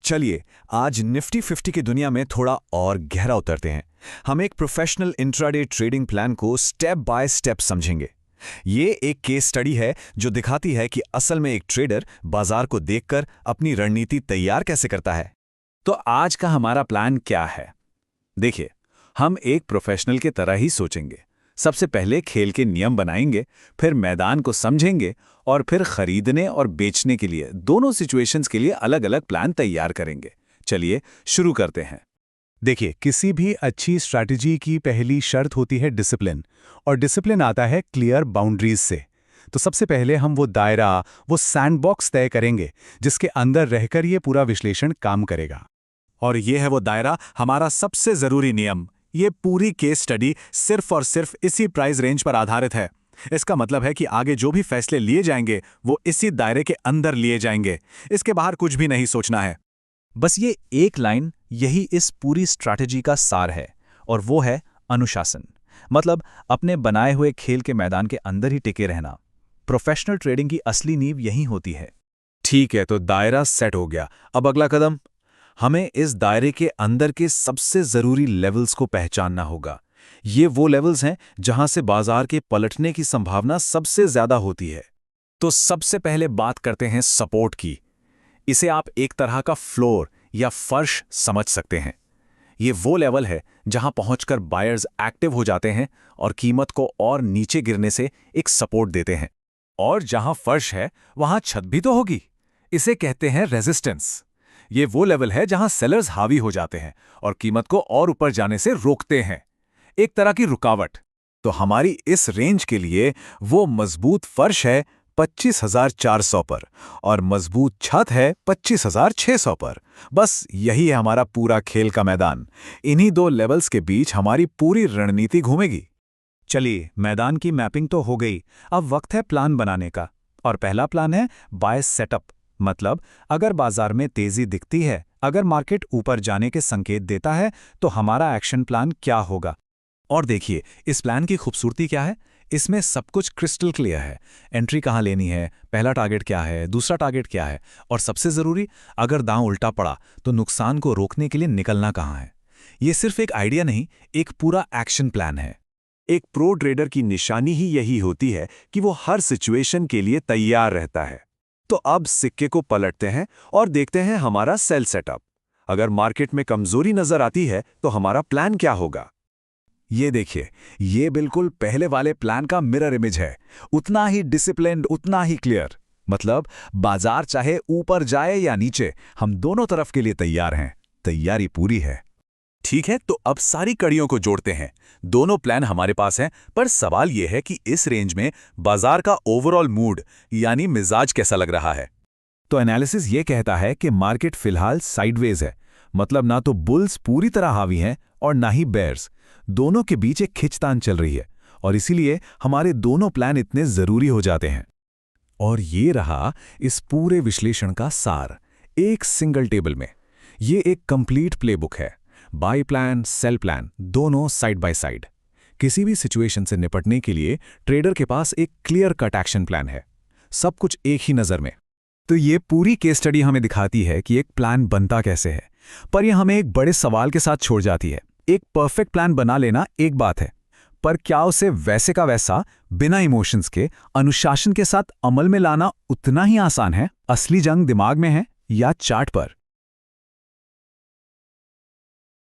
चलिए आज निफ्टी 50 की दुनिया में थोड़ा और गहरा उतरते हैं। हम एक प्रोफेशनल इंट्राडे ट्रेडिंग प्लान को स्टेप बाय स्टेप समझेंगे। ये एक केस स्टडी है जो दिखाती है कि असल में एक ट्रेडर बाजार को देखकर अपनी रणनीति तैयार कैसे करता है। तो आज का हमारा प्लान क्या है? देखिए, हम एक प्रोफेशनल के तरह ही सोचेंगे। सबसे पहले खेल के नियम बनाएंगे, फिर मैदान को समझेंगे और फिर खरीदने और बेचने के लिए दोनों सिचुएशंस के लिए अलग अलग प्लान तैयार करेंगे। चलिए शुरू करते हैं। देखिए, किसी भी अच्छी स्ट्रैटेजी की पहली शर्त होती है डिसिप्लिन, और डिसिप्लिन आता है क्लियर बाउंड्रीज से। तो सबसे पहले हम वो दायरा, वो सैंडबॉक्स तय करेंगे जिसके अंदर रहकर ये पूरा विश्लेषण काम करेगा। और ये है वो दायरा, हमारा सबसे जरूरी नियम। ये पूरी केस स्टडी सिर्फ और सिर्फ इसी प्राइस रेंज पर आधारित है। इसका मतलब है कि आगे जो भी फैसले लिए जाएंगे वो इसी दायरे के अंदर लिए जाएंगे। इसके बाहर कुछ भी नहीं सोचना है। बस ये एक लाइन यही इस पूरी स्ट्रैटेजी का सार है, और वो है अनुशासन। मतलब अपने बनाए हुए खेल के मैदान के अंदर ही टिके रहना। प्रोफेशनल ट्रेडिंग की असली नींव यही होती है। ठीक है, तो दायरा सेट हो गया। अब अगला कदम, हमें इस दायरे के अंदर के सबसे जरूरी लेवल्स को पहचानना होगा। ये वो लेवल्स हैं जहां से बाजार के पलटने की संभावना सबसे ज्यादा होती है। तो सबसे पहले बात करते हैं सपोर्ट की। इसे आप एक तरह का फ्लोर या फर्श समझ सकते हैं। ये वो लेवल है जहां पहुंचकर बायर्स एक्टिव हो जाते हैं और कीमत को और नीचे गिरने से एक सपोर्ट देते हैं। और जहां फर्श है वहां छत भी तो होगी। इसे कहते हैं रेजिस्टेंस। ये वो लेवल है जहां सेलर्स हावी हो जाते हैं और कीमत को और ऊपर जाने से रोकते हैं, एक तरह की रुकावट। तो हमारी इस रेंज के लिए वो मजबूत फर्श है 25,400 पर और मजबूत छत है 25,600 पर। बस यही है हमारा पूरा खेल का मैदान। इन्हीं दो लेवल्स के बीच हमारी पूरी रणनीति घूमेगी। चलिए, मैदान की मैपिंग तो हो गई, अब वक्त है प्लान बनाने का। और पहला प्लान है बाय सेटअप। मतलब अगर बाजार में तेजी दिखती है, अगर मार्केट ऊपर जाने के संकेत देता है, तो हमारा एक्शन प्लान क्या होगा। और देखिए, इस प्लान की खूबसूरती क्या है। इसमें सब कुछ क्रिस्टल क्लियर है। एंट्री कहाँ लेनी है, पहला टारगेट क्या है, दूसरा टारगेट क्या है, और सबसे जरूरी, अगर दांव उल्टा पड़ा तो नुकसान को रोकने के लिए निकलना कहाँ है। ये सिर्फ एक आइडिया नहीं, एक पूरा एक्शन प्लान है। एक प्रो ट्रेडर की निशानी ही यही होती है कि वो हर सिचुएशन के लिए तैयार रहता है। तो अब सिक्के को पलटते हैं और देखते हैं हमारा सेल सेटअप। अगर मार्केट में कमजोरी नजर आती है तो हमारा प्लान क्या होगा। ये देखिए, ये बिल्कुल पहले वाले प्लान का मिरर इमेज है। उतना ही डिसिप्लिन्ड, उतना ही क्लियर। मतलब बाजार चाहे ऊपर जाए या नीचे, हम दोनों तरफ के लिए तैयार हैं। तैयारी पूरी है। ठीक है, तो अब सारी कड़ियों को जोड़ते हैं। दोनों प्लान हमारे पास हैं, पर सवाल यह है कि इस रेंज में बाजार का ओवरऑल मूड यानी मिजाज कैसा लग रहा है। तो एनालिसिस ये कहता है कि मार्केट फिलहाल साइडवेज है। मतलब ना तो बुल्स पूरी तरह हावी हैं और ना ही बेयर्स। दोनों के बीच एक खिंचतान चल रही है, और इसीलिए हमारे दोनों प्लान इतने जरूरी हो जाते हैं। और ये रहा इस पूरे विश्लेषण का सार, एक सिंगल टेबल में। ये एक कंप्लीट प्लेबुक है। बाय प्लान, सेल प्लान, दोनों साइड बाय साइड। किसी भी सिचुएशन से निपटने के लिए ट्रेडर के पास एक क्लियर कट एक्शन प्लान है, सब कुछ एक ही नज़र में। तो ये पूरी केस स्टडी हमें दिखाती है कि एक प्लान बनता कैसे है, पर यह हमें एक बड़े सवाल के साथ छोड़ जाती है। एक परफेक्ट प्लान बना लेना एक बात है, पर क्या उसे वैसे का वैसा बिना इमोशंस के, अनुशासन के साथ अमल में लाना उतना ही आसान है? असली जंग दिमाग में है या चार्ट पर?